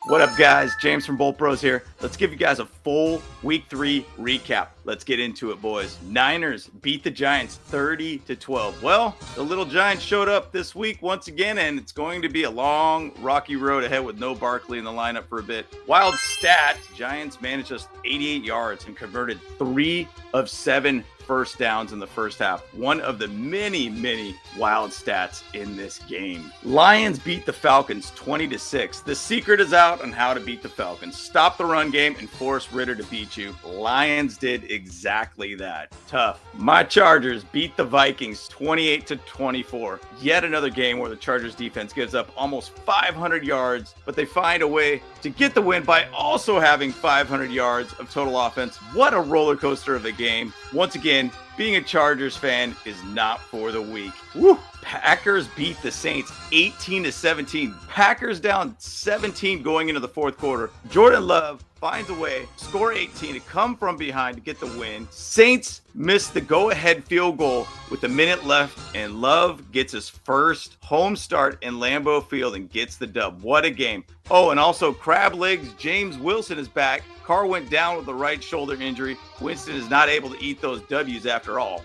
What up, guys? James from Bolt Bros here. Let's give you guys a full Week 3 recap. Let's get into it, boys. Niners beat the Giants 30-12. Well, the little Giants showed up this week once again, and it's going to be a long, rocky road ahead with no Barkley in the lineup for a bit. Wild stat, Giants managed just 88 yards and converted 3 of 7 first downs in the first half. One of the many wild stats in this game. Lions beat the Falcons 20-6. The secret is out on how to beat the Falcons. Stop the run game and force Ritter to beat you. Lions did exactly that. Tough. My Chargers beat the Vikings 28-24. Yet another game where the Chargers defense gives up almost 500 yards, but they find a way to get the win by also having 500 yards of total offense. What a roller coaster of a game. Once again, being a Chargers fan is not for the weak. Woo! Packers beat the Saints 18-17. Packers down 17 going into the fourth quarter. Jordan Love finds a way, score 18 to come from behind to get the win. Saints missed the go-ahead field goal with a minute left, and Love gets his first home start in Lambeau Field and gets the dub. What a game. Oh, and also crab legs James Wilson is back. Carr went down with a right shoulder injury. Winston is not able to eat those W's after all.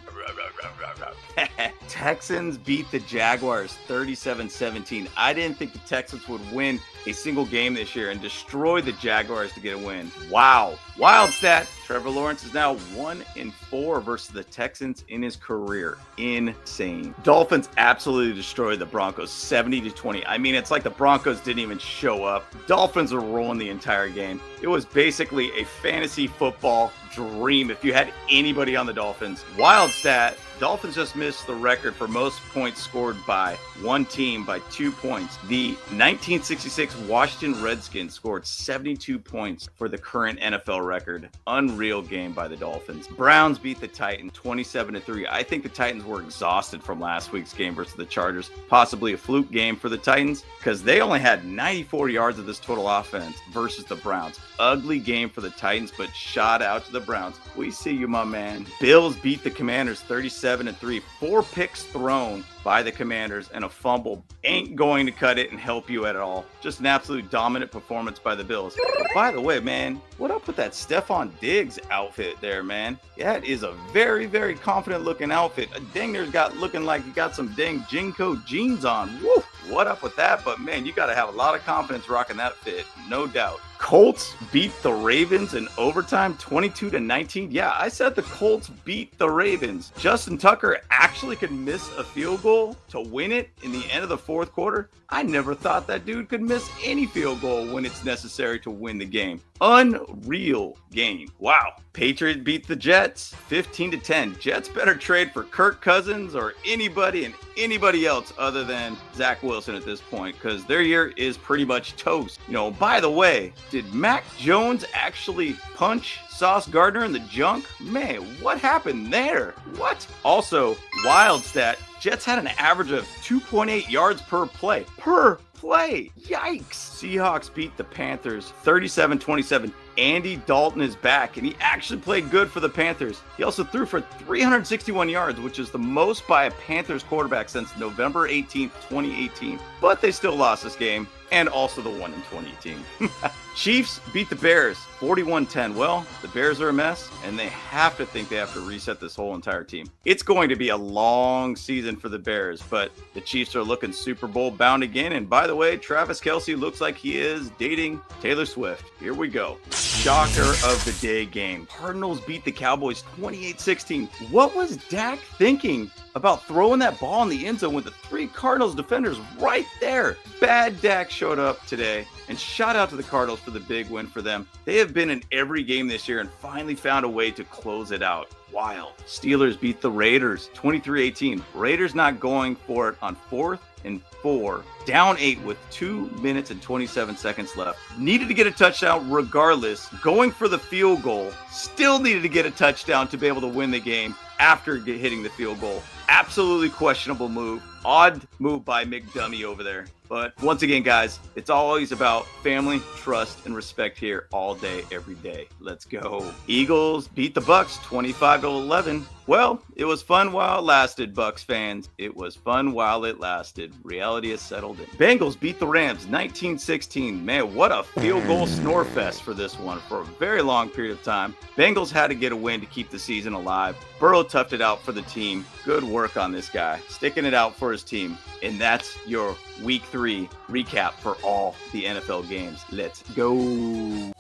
Texans beat the Jaguars 37-17. I didn't think the Texans would win a single game this year and destroy the Jaguars to get a win. Wow. Wild stat. Trevor Lawrence is now 1-4 versus the Texans in his career. Insane. Dolphins absolutely destroyed the Broncos 70-20. I mean, it's like the Broncos didn't even show up. Dolphins were rolling the entire game. It was basically a fantasy football dream if you had anybody on the Dolphins. Wild stat. Dolphins just missed the record for most points scored by one team by 2 points. The 1966 Washington Redskins scored 72 points for the current NFL record. Unreal game by the Dolphins. Browns beat the Titans 27-3. I think the Titans were exhausted from last week's game versus the Chargers. Possibly a fluke game for the Titans because they only had 94 yards of this total offense versus the Browns. Ugly game for the Titans, but shout out to the Browns. We see you, my man. Bills beat the Commanders 37-3. 4 picks thrown by the Commanders and a fumble ain't going to cut it and help you at all. Just an absolute dominant performance by the Bills. But by the way, man, what up with that Stephon Diggs outfit there, man? Yeah, it is a very confident looking outfit. Dang, there's got looking like you got some dang Jinko jeans on. Woo! What up with that? But man, you got to have a lot of confidence rocking that fit, no doubt. Colts beat the Ravens in overtime 22-19. Yeah, I said the Colts beat the Ravens. Justin Tucker actually could miss a field goal to win it in the end of the fourth quarter. I never thought that dude could miss any field goal when it's necessary to win the game. Unreal game. Wow. Patriots beat the Jets 15-10. Jets better trade for Kirk Cousins or anybody else other than Zach Wilson at this point because their year is pretty much toast. You know, by the way, did Mac Jones actually punch Sauce Gardner in the junk? Man, what happened there? What? Also, wild stat, Jets had an average of 2.8 yards per play. Yikes. Seahawks beat the Panthers 37-27. Andy Dalton is back, and he actually played good for the Panthers. He also threw for 361 yards, which is the most by a Panthers quarterback since November 18th, 2018. But they still lost this game, and also the one in 2018. Chiefs beat the Bears 41-10. Well, the Bears are a mess, and they have to think they have to reset this whole entire team. It's going to be a long season for the Bears, but the Chiefs are looking Super Bowl bound again. And by the way, Travis Kelce looks like he is dating Taylor Swift. Here we go. Shocker of the day game. Cardinals beat the Cowboys 28-16. What was Dak thinking about throwing that ball in the end zone with the 3 Cardinals defenders right there? Bad Dak showed up today, and shout out to the Cardinals for the big win for them. They have been in every game this year and finally found a way to close it out. Wild. Steelers beat the Raiders 23-18. Raiders not going for it on 4th and 4. Down 8 with 2 minutes and 27 seconds left. Needed to get a touchdown regardless. Going for the field goal. Still needed to get a touchdown to be able to win the game after hitting the field goal. Absolutely questionable move. Odd move by McDummy over there. But once again, guys, it's always about family, trust, and respect here all day, every day. Let's go. Eagles beat the Bucs 25-11. Well, it was fun while it lasted, Bucs fans. It was fun while it lasted. Reality has settled in. Bengals beat the Rams 19-16. Man, what a field goal snore fest for this one for a very long period of time. Bengals had to get a win to keep the season alive. Burrow toughed it out for the team. Good work on this guy, sticking it out for his team. And that's your Week 3 recap for all the NFL games. Let's go.